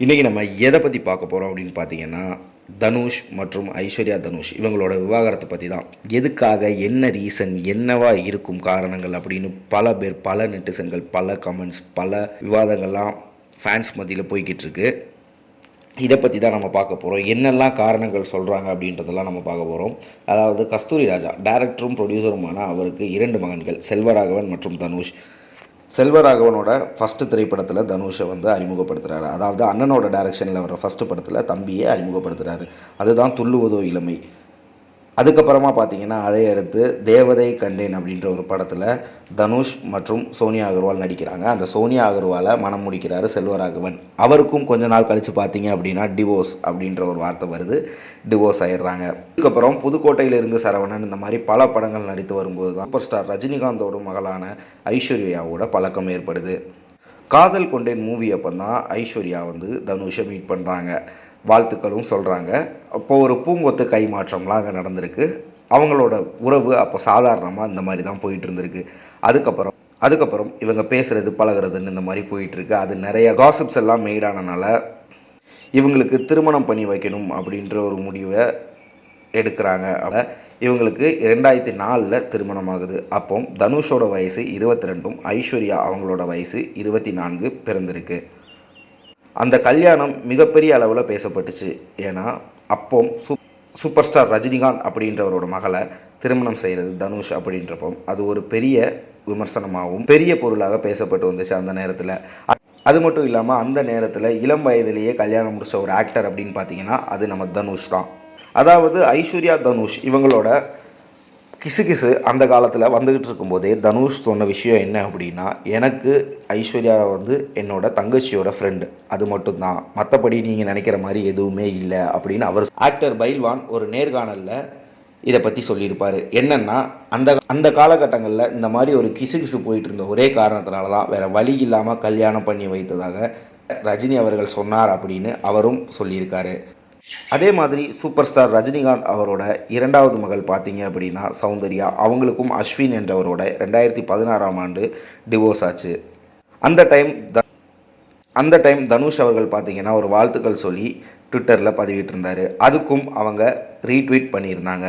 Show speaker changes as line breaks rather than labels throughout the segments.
இன்றைக்கி நம்ம எதை பற்றி பார்க்க போகிறோம் அப்படின்னு பார்த்தீங்கன்னா, தனுஷ் மற்றும் ஐஸ்வர்யா தனுஷ் இவங்களோட விவாகரத்தை பற்றி தான். எதுக்காக, என்ன ரீசன், என்னவா இருக்கும் காரணங்கள் அப்படின்னு பல பேர், பல நெட்டிசன்கள், பல கமெண்ட்ஸ், பல விவாதங்கள்லாம் ஃபேன்ஸ் மத்தியில் போய்கிட்டு இருக்கு. இதை பற்றி தான் நம்ம பார்க்க போகிறோம். என்னெல்லாம் காரணங்கள் சொல்கிறாங்க அப்படின்றதெல்லாம் நம்ம பார்க்க போகிறோம். அதாவது கஸ்தூரி ராஜா டைரக்டரும் ப்ரொடியூசருமான அவருக்கு 2 மகன்கள், செல்வராகவன் மற்றும் தனுஷ். செல்வராகவனோட ஃபஸ்ட்டு திரைப்படத்தில் தனுஷை வந்து அறிமுகப்படுத்துகிறாரு. அதாவது அண்ணனோட டைரக்ஷனில் வர ஃபஸ்ட்டு படத்தில் தம்பியை அறிமுகப்படுத்துகிறாரு. அதுதான் துள்ளுவதோ இளமை. அதுக்கப்புறமா பார்த்தீங்கன்னா, அதை அடுத்து தேவதை கண்டேன் அப்படின்ற ஒரு படத்தில் தனுஷ் மற்றும் சோனியா அகர்வால் நடிக்கிறாங்க. அந்த சோனியா அகர்வாலை மனம் முடிக்கிறாரு செல்வராகவன். அவருக்கும் கொஞ்ச நாள் கழித்து பார்த்தீங்க அப்படின்னா டிவோர்ஸ் அப்படின்ற ஒரு வார்த்தை வருது. டிவோர்ஸ் ஆயிடுறாங்க. அதுக்கப்புறம் புதுக்கோட்டையிலிருந்து சரவணன் இந்த மாதிரி பல படங்கள் நடித்து வரும்போது தான் சூப்பர் ஸ்டார் ரஜினிகாந்தோட மகளான ஐஸ்வர்யாவோட பழக்கம் ஏற்படுது. காதல் கொண்டேன் மூவி அப்போ தான் ஐஸ்வர்யா வந்து தனுஷை மீட் பண்ணுறாங்க. வாழ்த்துக்களும் சொல்கிறாங்க. அப்போது ஒரு பூங்கொத்து கைமாற்றம்லாம் அங்கே நடந்திருக்கு. அவங்களோட உறவு அப்போ சாதாரணமாக இந்த மாதிரி தான் போயிட்டு இருந்திருக்கு. அதுக்கப்புறம் இவங்க பேசுகிறது பழகிறதுன்னு இந்த மாதிரி போயிட்டுருக்கு. அது நிறைய காசிப்ஸ் எல்லாம் மெய்டானனால இவங்களுக்கு திருமணம் பண்ணி வைக்கணும் அப்படின்ற ஒரு முடிவை எடுக்கிறாங்க. இவங்களுக்கு 2004 திருமணம் ஆகுது. அப்போ தனுஷோட வயசு 22, ஐஸ்வர்யா அவங்களோட வயசு 24 பிறந்திருக்கு. அந்த கல்யாணம் மிகப்பெரிய அளவில் பேசப்பட்டுச்சு. ஏன்னா அப்போ சூப்பர் ஸ்டார் ரஜினிகாந்த் அப்படின்றவரோட மகளை திருமணம் செய்கிறது தனுஷ் அப்படின்றப்போ அது ஒரு பெரிய விமர்சனமாகவும் பெரிய பொருளாக பேசப்பட்டு வந்துச்சு அந்த நேரத்தில். அது மட்டும் இல்லாமல் அந்த நேரத்தில் இளம் வயதிலேயே கல்யாணம் முடிச்ச ஒரு ஆக்டர் அப்படின்னு பார்த்தீங்கன்னா அது நம்ம தனுஷ் தான். அதாவது ஐஸ்வர்யா தனுஷ் இவங்களோட கிசு அந்த காலத்தில் வந்துக்கிட்டு இருக்கும்போதே தனுஷ் சொன்ன விஷயம் என்ன அப்படின்னா, எனக்கு ஐஸ்வர்யா வந்து என்னோட தங்கச்சியோட ஃப்ரெண்டு, அது மட்டும்தான், மற்றபடி நீங்கள் நினைக்கிற மாதிரி எதுவுமே இல்லை அப்படின்னு அவர் ஆக்டர் பைல்வான் ஒரு நேர்காணலில் இதை பற்றி சொல்லியிருப்பார். என்னென்னா அந்த காலகட்டங்களில் இந்த மாதிரி ஒரு கிசு போயிட்டு இருந்த ஒரே காரணத்தினால தான் வேறு வழி இல்லாமல் கல்யாணம் பண்ணி வைத்ததாக ரஜினி அவர்கள் சொன்னார் அப்படின்னு அவரும் சொல்லியிருக்காரு. அதே மாதிரி சூப்பர் ஸ்டார் ரஜினிகாந்த் அவரோட 2வது மகள் பார்த்தீங்க அப்படின்னா சௌந்தர்யா, அவங்களுக்கும் அஸ்வின் என்றவரோட 2016ஆம் ஆண்டு டிவோர்ஸ் ஆச்சு. அந்த டைம் தனுஷ் அவர்கள் பார்த்தீங்கன்னா ஒரு வாழ்த்துக்கள் சொல்லி ட்விட்டரில் பதிவிட்டிருந்தார். அதுக்கும் அவங்க ரீட்வீட் பண்ணியிருந்தாங்க.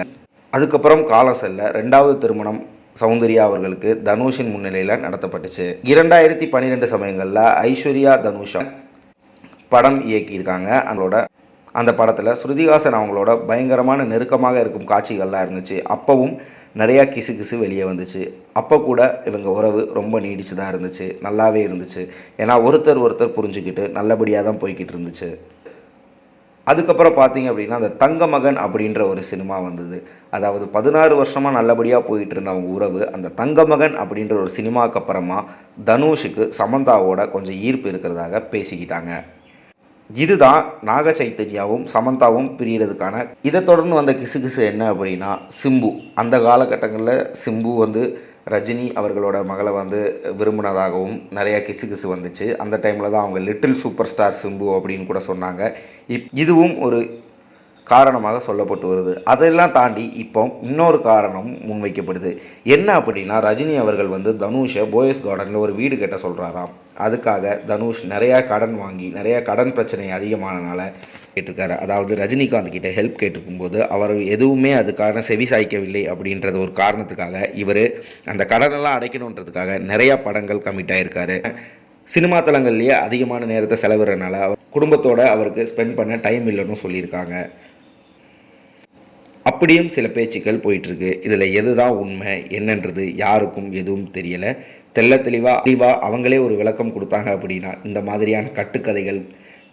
அதுக்கப்புறம் காலம் செல்ல 2வது திருமணம் சௌந்தர்யா அவர்களுக்கு தனுஷின் முன்னிலையில் நடத்தப்பட்டுச்சு. 2012 சமயங்களில் ஐஸ்வர்யா தனுஷா படம் இயக்கியிருக்காங்க. அந்த படத்தில் ஸ்ருதிஹாசன் அவங்களோட பயங்கரமான நெருக்கமாக இருக்கும் காட்சிகள்லாம் இருந்துச்சு. அப்போவும் நிறையா கிசு வெளியே வந்துச்சு. அப்போ கூட இவங்க உறவு ரொம்ப நீடிச்சு தான் இருந்துச்சு, நல்லாவே இருந்துச்சு. ஏன்னா ஒருத்தர் புரிஞ்சுக்கிட்டு நல்லபடியாக தான் போய்கிட்டு இருந்துச்சு. அதுக்கப்புறம் பார்த்தீங்க அப்படின்னா அந்த தங்க மகன் அப்படின்ற ஒரு சினிமா வந்தது. அதாவது 16 வருஷமாக நல்லபடியாக போயிட்டு இருந்த அவங்க உறவு அந்த தங்க மகன் அப்படின்ற ஒரு சினிமாவுக்கு அப்புறமா தனுஷுக்கு சமந்தாவோட கொஞ்சம் ஈர்ப்பு இருக்கிறதாக பேசிக்கிட்டாங்க. இதுதான் நாக சைத்தன்யாவும் சமந்தாவும் பிரியறதுக்கான. இதை தொடர்ந்து வந்த கிசு என்ன அப்படின்னா சிம்பு. அந்த காலகட்டங்களில் சிம்பு வந்து ரஜினி அவர்களோட மகளை வந்து விரும்பினதாகவும் நிறையா கிசு வந்துச்சு. அந்த டைமில் தான் அவங்க லிட்டில் சூப்பர் ஸ்டார் சிம்பு அப்படின்னு கூட சொன்னாங்க. இதுவும் ஒரு காரணமாக சொல்லப்பட்டு வருது. அதெல்லாம் தாண்டி இப்போ இன்னொரு காரணம் முன்வைக்கப்படுது. என்ன அப்படின்னா ரஜினி அவர்கள் வந்து தனுஷை போயஸ் கார்டனில் ஒரு வீடு கட்ட சொல்கிறாராம். அதுக்காக தனுஷ் நிறையா கடன் வாங்கி நிறையா கடன் பிரச்சனை அதிகமானனால கேட்டிருக்காரு. அதாவது ரஜினிகாந்த் கிட்ட ஹெல்ப் கேட்டிருக்கும்போது அவர் எதுவுமே அதுக்கான செவி சாய்க்கவில்லை அப்படின்றது ஒரு காரணத்துக்காக இவர் அந்த கடனெல்லாம் அடைக்கணுன்றதுக்காக நிறையா படங்கள் கமிட் ஆகிருக்காரு. சினிமா தளங்கள்லேயே அதிகமான நேரத்தை செலவிடுறதுனால அவர் குடும்பத்தோடு அவருக்கு ஸ்பெண்ட் பண்ண டைம் இல்லைன்னு சொல்லியிருக்காங்க. அப்படியும் சில பேச்சுக்கள் போயிட்டுருக்கு. இதில் எது தான் உண்மை என்னன்றது யாருக்கும் எதுவும் தெரியலை. தெளிவாக அவங்களே ஒரு விளக்கம் கொடுத்தாங்க அப்படின்னா இந்த மாதிரியான கட்டுக்கதைகள்,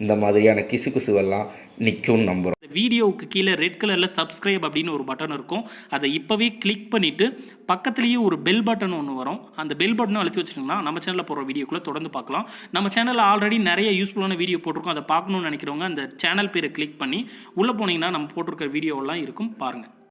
இந்த மாதிரியான கிசுவெல்லாம் நிற்கும் நம்புகிறோம்.
வீடியோவுக்கு கீழே ரெட் கலரில் சப்ஸ்கிரைப் அப்படின்னு ஒரு பட்டன் இருக்கும். அதை இப்போவே கிளிக் பண்ணிவிட்டு பக்கத்துலேயே ஒரு பெல் பட்டன் ஒன்று வரும். அந்த பெல் பட்டனும் அழுத்தி வச்சுருங்கன்னா நம்ம சேனலில் போகிற வீடியோக்குள்ளே தொடர்ந்து பார்க்கலாம். நம்ம சேனலில் ஆல்ரெடி நிறைய யூஸ்ஃபுல்லான வீடியோ போட்டிருக்கோம். அதை பார்க்கணுன்னு நினைக்கிறவங்க அந்த சேனல் பேரை கிளிக் பண்ணி உள்ளே போனீங்கன்னா நம்ம போட்டிருக்கிற வீடியோவெல்லாம் இருக்கும், பாருங்கள்.